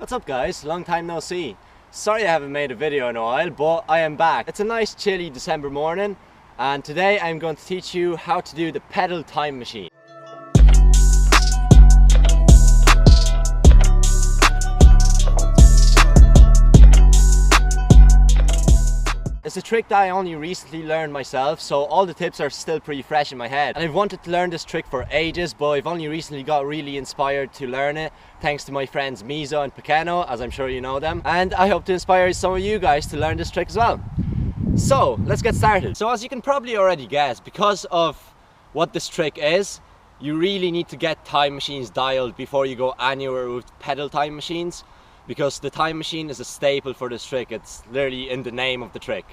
What's up guys, long time no see. Sorry I haven't made a video in a while, but I am back. It's a nice chilly December morning and today I'm going to teach you how to do the pedal time machine. It's a trick that I only recently learned myself, so all the tips are still pretty fresh in my head. And I've wanted to learn this trick for ages, but I've only recently got really inspired to learn it, thanks to my friends Mizo and Penar, as I'm sure you know them. And I hope to inspire some of you guys to learn this trick as well. So, let's get started. So as you can probably already guess, because of what this trick is, you really need to get time machines dialed before you go anywhere with pedal time machines. Because the time machine is a staple for this trick. It's literally in the name of the trick.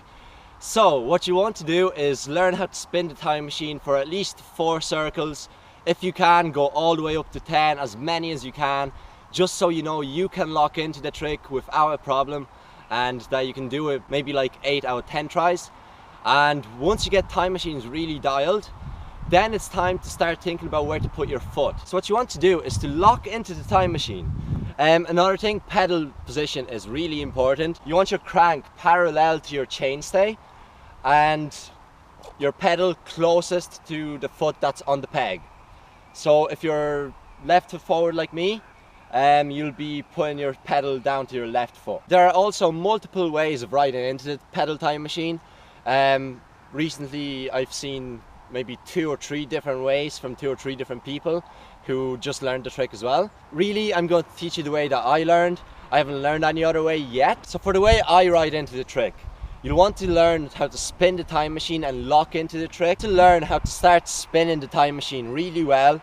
So what you want to do is learn how to spin the time machine for at least 4 circles. If you can, go all the way up to 10, as many as you can, just so you know you can lock into the trick without a problem, and that you can do it maybe like 8 out of 10 tries. And once you get time machines really dialed, then it's time to start thinking about where to put your foot. So what you want to do is to lock into the time machine. Another thing, pedal position is really important. You want your crank parallel to your chainstay and your pedal closest to the foot that's on the peg. So if you're left foot forward like me, you'll be putting your pedal down to your left foot. There are also multiple ways of riding into the pedal time machine. Recently I've seen maybe 2 or 3 different ways from 2 or 3 different people who just learned the trick as well. Really, I'm going to teach you the way that I learned. I haven't learned any other way yet. So for the way I ride into the trick, you'll want to learn how to spin the time machine and lock into the trick. To learn how to start spinning the time machine really well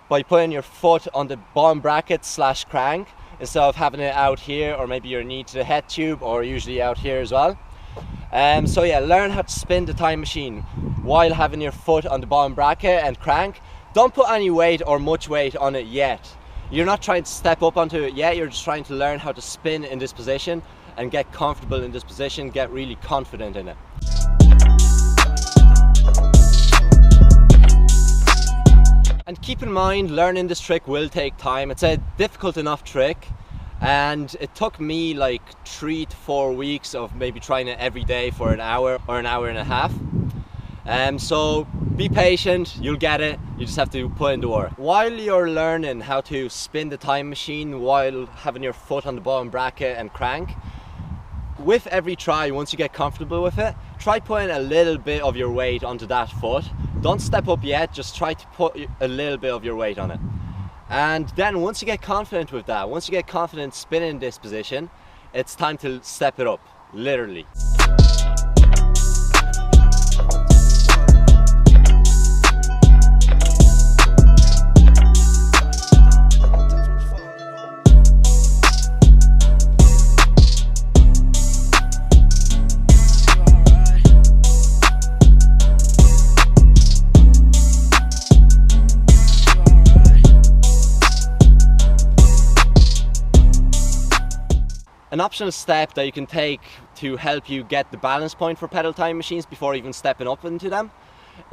by putting your foot on the bottom bracket / crank instead of having it out here, or maybe your knee to the head tube, or usually out here as well. So yeah, learn how to spin the time machine while having your foot on the bottom bracket and crank. Don't put any weight or much weight on it yet. You're not trying to step up onto it yet, you're just trying to learn how to spin in this position and get comfortable in this position, get really confident in it. And keep in mind, learning this trick will take time. It's a difficult enough trick, and it took me like 3 to 4 weeks of maybe trying it every day for an hour or an hour and a half. So be patient, you'll get it, you just have to put in the work. While you're learning how to spin the time machine while having your foot on the bottom bracket and crank, with every try, once you get comfortable with it, try putting a little bit of your weight onto that foot. Don't step up yet, just try to put a little bit of your weight on it. And then once you get confident with that, once you get confident spinning this position, it's time to step it up, literally. An optional step that you can take to help you get the balance point for pedal time machines before even stepping up into them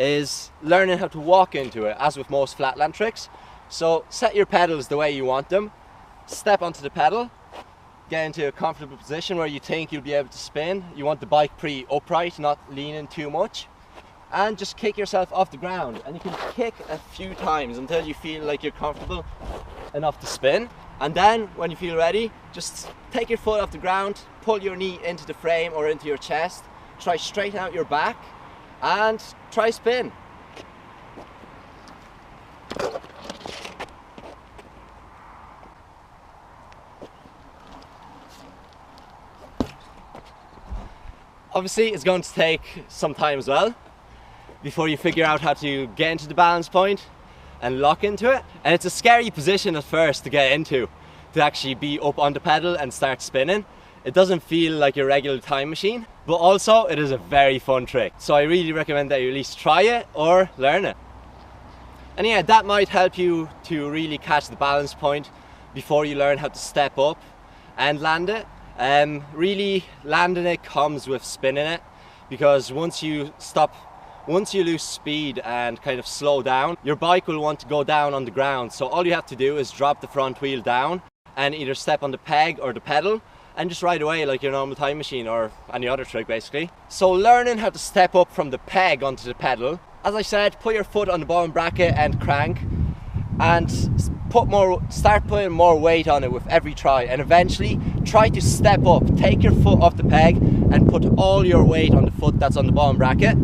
is learning how to walk into it, as with most flatland tricks. So set your pedals the way you want them, step onto the pedal, get into a comfortable position where you think you'll be able to spin. You want the bike pretty upright, not leaning too much, and just kick yourself off the ground. And you can kick a few times until you feel like you're comfortable enough to spin. And then when you feel ready, just take your foot off the ground, pull your knee into the frame or into your chest, try straighten out your back and try spin. Obviously it's going to take some time as well before you figure out how to get into the balance point and lock into it. And it's a scary position at first to get into, to actually be up on the pedal and start spinning. It doesn't feel like your regular time machine, but also it is a very fun trick. So I really recommend that you at least try it or learn it. And yeah, that might help you to really catch the balance point before you learn how to step up and land it. Really landing it comes with spinning it, because once you lose speed and kind of slow down, your bike will want to go down on the ground. So all you have to do is drop the front wheel down and either step on the peg or the pedal and just ride away like your normal time machine or any other trick basically. So learning how to step up from the peg onto the pedal, as I said, put your foot on the bottom bracket and crank, and start putting more weight on it with every try, and eventually try to step up, take your foot off the peg and put all your weight on the foot that's on the bottom bracket,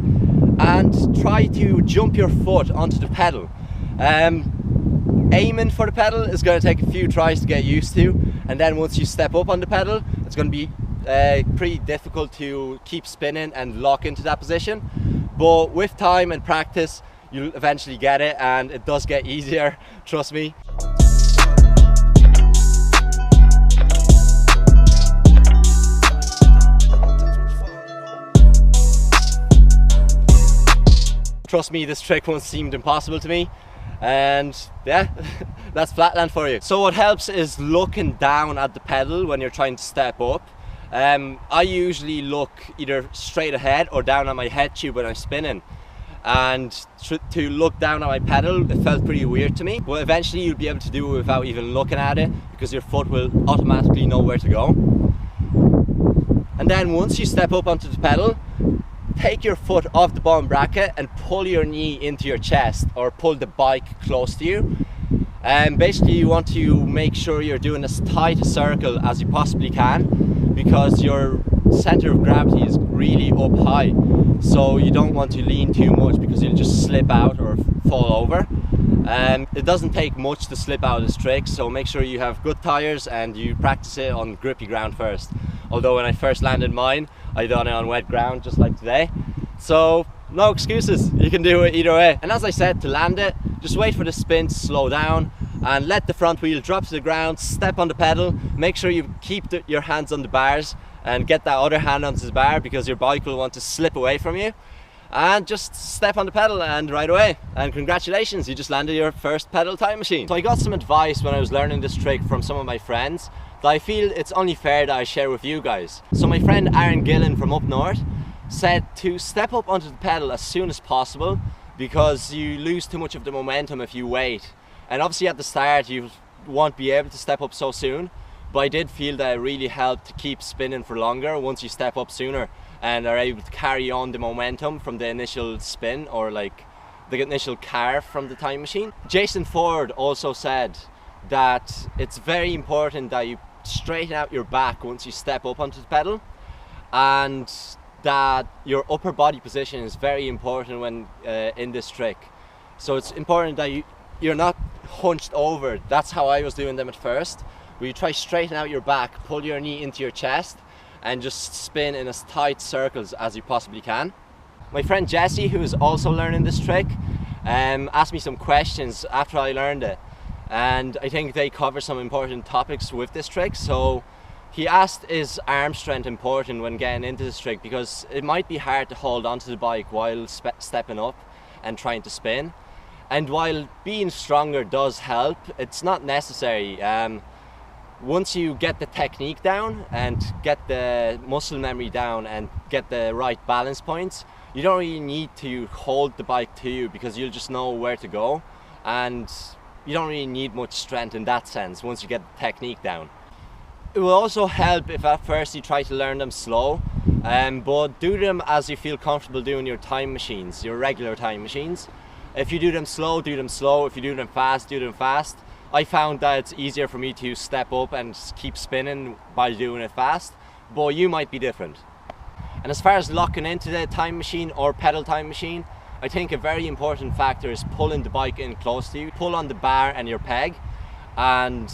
and try to jump your foot onto the pedal. Aiming for the pedal is going to take a few tries to get used to, and then once you step up on the pedal, it's going to be pretty difficult to keep spinning and lock into that position. But with time and practice, you'll eventually get it, and it does get easier, trust me. Trust me, this trick once seemed impossible to me. And yeah, that's Flatland for you. So what helps is looking down at the pedal when you're trying to step up. I usually look either straight ahead or down at my head tube when I'm spinning. And to look down at my pedal, it felt pretty weird to me. But eventually you'll be able to do it without even looking at it, because your foot will automatically know where to go. And then once you step up onto the pedal, take your foot off the bottom bracket and pull your knee into your chest, or pull the bike close to you. And basically you want to make sure you're doing as tight a circle as you possibly can, because your center of gravity is really up high. So you don't want to lean too much because you'll just slip out or fall over. It doesn't take much to slip out of this trick, so make sure you have good tires and you practice it on grippy ground first. Although when I first landed mine, I done it on wet ground just like today. So no excuses, you can do it either way. And as I said, to land it, just wait for the spin to slow down and let the front wheel drop to the ground, step on the pedal, make sure you keep your hands on the bars and get that other hand onto the bar, because your bike will want to slip away from you. And just step on the pedal and ride away. And congratulations, you just landed your first pedal time machine. So I got some advice when I was learning this trick from some of my friends that I feel it's only fair that I share with you guys. So my friend Aaron Gillen from up north said to step up onto the pedal as soon as possible, because you lose too much of the momentum if you wait. And obviously at the start you won't be able to step up so soon, but I did feel that it really helped to keep spinning for longer once you step up sooner and are able to carry on the momentum from the initial spin, or like the initial carve from the time machine. Jason Ford also said that it's very important that you straighten out your back once you step up onto the pedal, and that your upper body position is very important when in this trick. So it's important that you're not hunched over. That's how I was doing them at first. Where you try straighten out your back, pull your knee into your chest and just spin in as tight circles as you possibly can. My friend Jesse, who is also learning this trick, asked me some questions after I learned it, and I think they cover some important topics with this trick. So he asked, is arm strength important when getting into this trick, because it might be hard to hold onto the bike while stepping up and trying to spin. And while being stronger does help, it's not necessary. Once you get the technique down and get the muscle memory down and get the right balance points, you don't really need to hold the bike to you, because you'll just know where to go, and you don't really need much strength in that sense once you get the technique down. It will also help if at first you try to learn them slow, but do them as you feel comfortable doing your time machines, your regular time machines. If you do them slow, do them slow. If you do them fast, do them fast. I found that it's easier for me to step up and keep spinning by doing it fast, but you might be different. And as far as locking into the time machine or pedal time machine, I think a very important factor is pulling the bike in close to you. Pull on the bar and your peg, and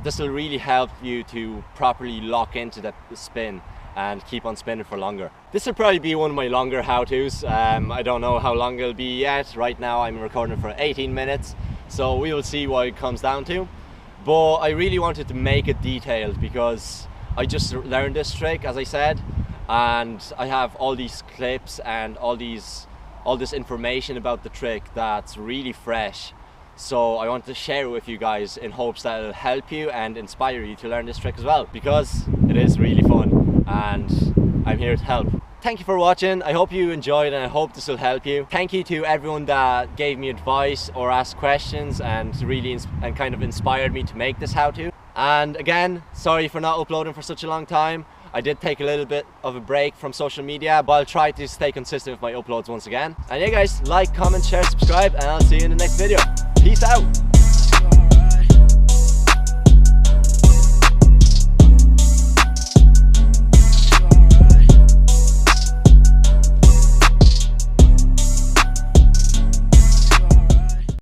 this will really help you to properly lock into the spin and keep on spinning for longer. This will probably be one of my longer how-tos. I don't know how long it'll be yet. Right now I'm recording for 18 minutes. So we will see what it comes down to. But I really wanted to make it detailed, because I just learned this trick, as I said, and I have all these clips and all this information about the trick that's really fresh. So I wanted to share it with you guys in hopes that it'll help you and inspire you to learn this trick as well, because it is really fun and I'm here to help. Thank you for watching. I hope you enjoyed, and I hope this will help you. Thank you to everyone that gave me advice or asked questions and really kind of inspired me to make this how-to. And again, sorry for not uploading for such a long time. I did take a little bit of a break from social media, but I'll try to stay consistent with my uploads once again. And yeah guys, like, comment, share, subscribe, and I'll see you in the next video. Peace out.